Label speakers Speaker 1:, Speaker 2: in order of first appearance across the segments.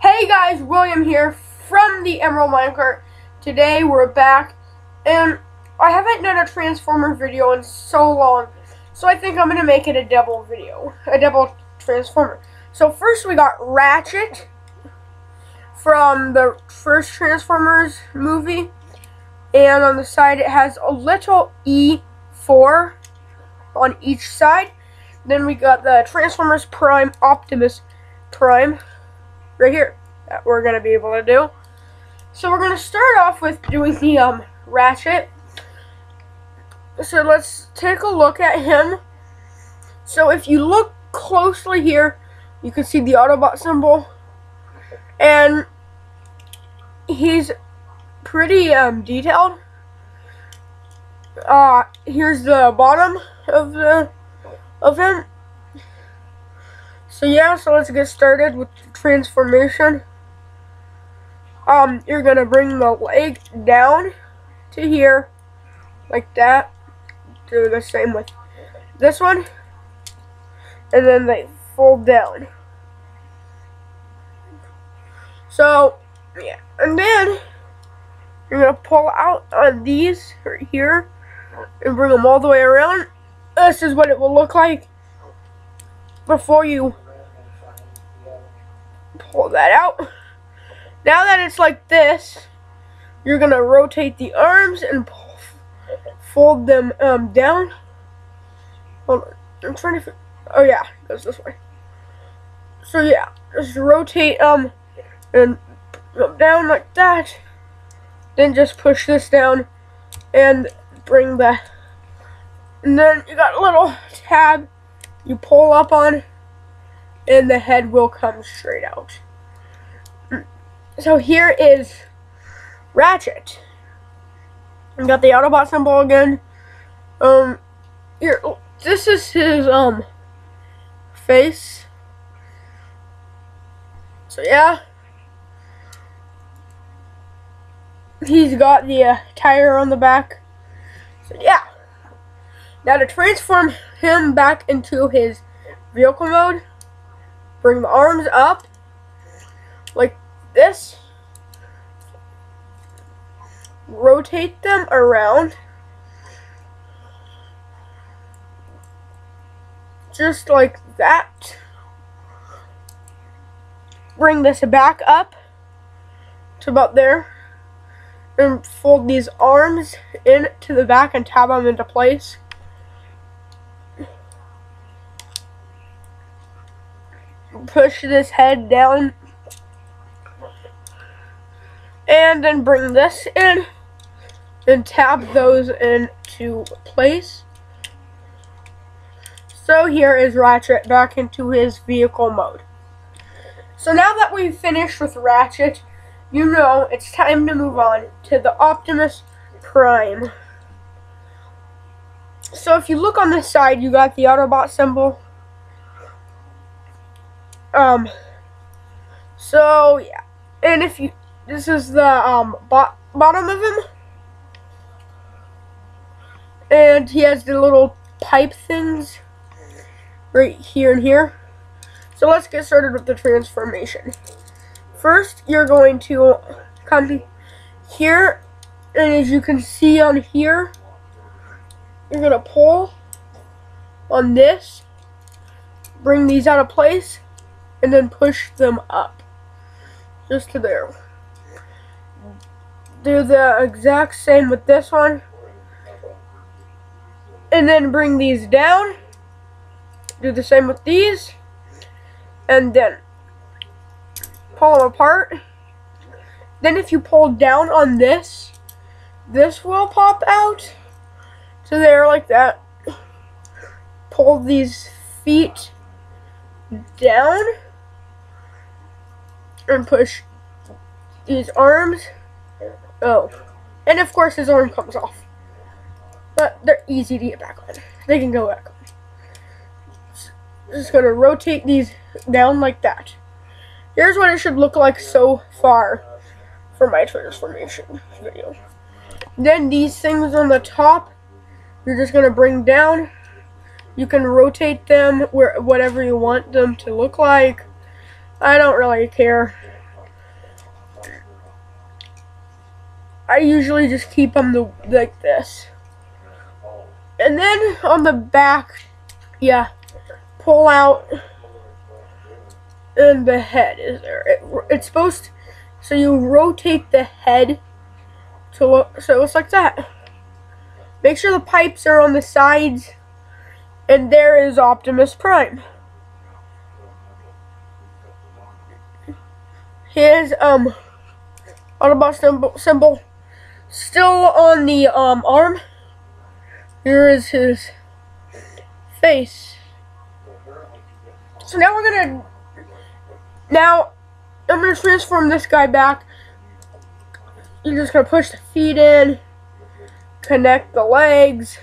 Speaker 1: Hey guys, William here from the Emerald Minecart. Today we're back, and I haven't done a Transformer video in so long, so I think I'm going to make it a double video, a double Transformer. So first we got Ratchet from the first Transformers movie, and on the side it has a little E4 on each side. Then we got the Transformers Prime Optimus Prime right here that we're going to be able to do. So we're going to start off with doing the Ratchet. So let's take a look at him. So if you look closely here, you can see the Autobot symbol, and he's pretty detailed. Here's the bottom of him. So yeah, so let's get started with the transformation. You're gonna bring the leg down to here, like that. Do the same with this one, and then they fold down. So yeah, and then you're gonna pull out on these right here and bring them all the way around. This is what it will look like before you pull that out. Now that it's like this, you're gonna rotate the arms and fold them down. Hold on, I'm trying to. Oh yeah, it goes this way. So yeah, just rotate and come down like that. Then just push this down and bring the. And then you got a little tab you pull up on, and the head will come straight out. So here is Ratchet. We got the Autobot symbol again. Here, this is his face. So yeah, he's got the tire on the back. So yeah. Now to transform him back into his vehicle mode, bring the arms up like this, rotate them around just like that, bring this back up to about there, and fold these arms into the back and tab them into place. Push this head down, and then bring this in and tap those into place. So here is Ratchet back into his vehicle mode. So now that we've finished with Ratchet, you know it's time to move on to the Optimus Prime. So if you look on this side, you got the Autobot symbol. So yeah, and if you, this is the bottom of him, and he has the little pipe things right here and here. So let's get started with the transformation. First, you're going to come here, and as you can see on here, you're gonna pull on this, bring these out of place, and then push them up just to there. Do the exact same with this one, and then bring these down. Do the same with these, and then pull them apart. Then if you pull down on this, this will pop out to there like that. Pull these feet down and push these arms. Oh, and of course his arm comes off, but they're easy to get back on. They can go back on. Just gonna rotate these down like that. Here's what it should look like so far for my transformation video. Then these things on the top, you're just gonna bring down. You can rotate them whatever you want them to look like. I don't really care. I usually just keep them like this. And then on the back, yeah, pull out, and the head is there. It's supposed to, so you rotate the head to look, so it looks like that. Make sure the pipes are on the sides, and there is Optimus Prime. His Autobot symbol still on the arm. Here is his face. So now I'm gonna transform this guy back. You're just gonna push the feet in, connect the legs.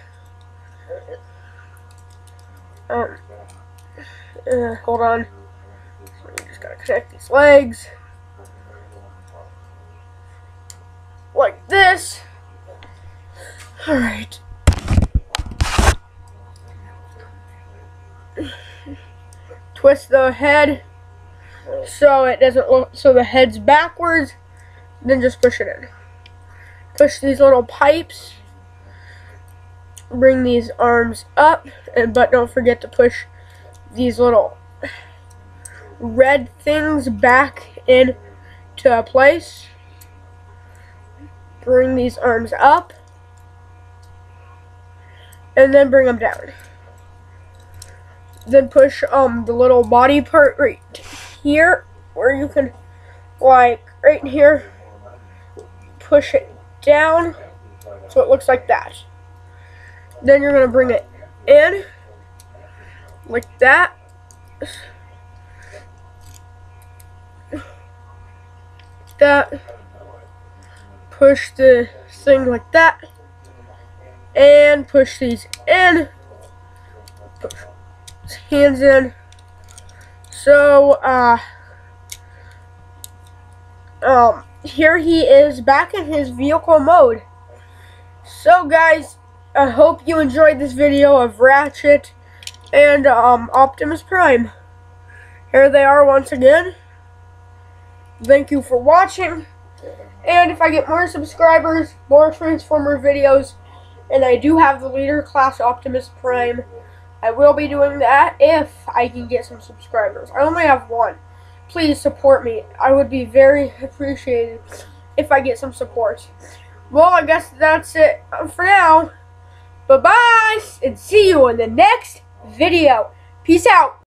Speaker 1: Hold on. So you just gotta connect these legs like this. All right. Twist the head so it doesn't look, so the head's backwards. Then just push it in. Push these little pipes. Bring these arms up, but don't forget to push these little red things back into place. Bring these arms up, and then bring them down. Then push the little body part right here, where you can, like, right in here, push it down so it looks like that. Then you're going to bring it in like that. Push the thing like that, and push these in. Push his hands in. So here he is back in his vehicle mode. So guys, I hope you enjoyed this video of Ratchet and Optimus Prime. Here they are once again. Thank you for watching. And if I get more subscribers, more Transformer videos, and I do have the leader class Optimus Prime, I will be doing that if I can get some subscribers. I only have one. Please support me. I would be very appreciated if I get some support. Well, I guess that's it for now. Bye-bye, and see you in the next video. Peace out.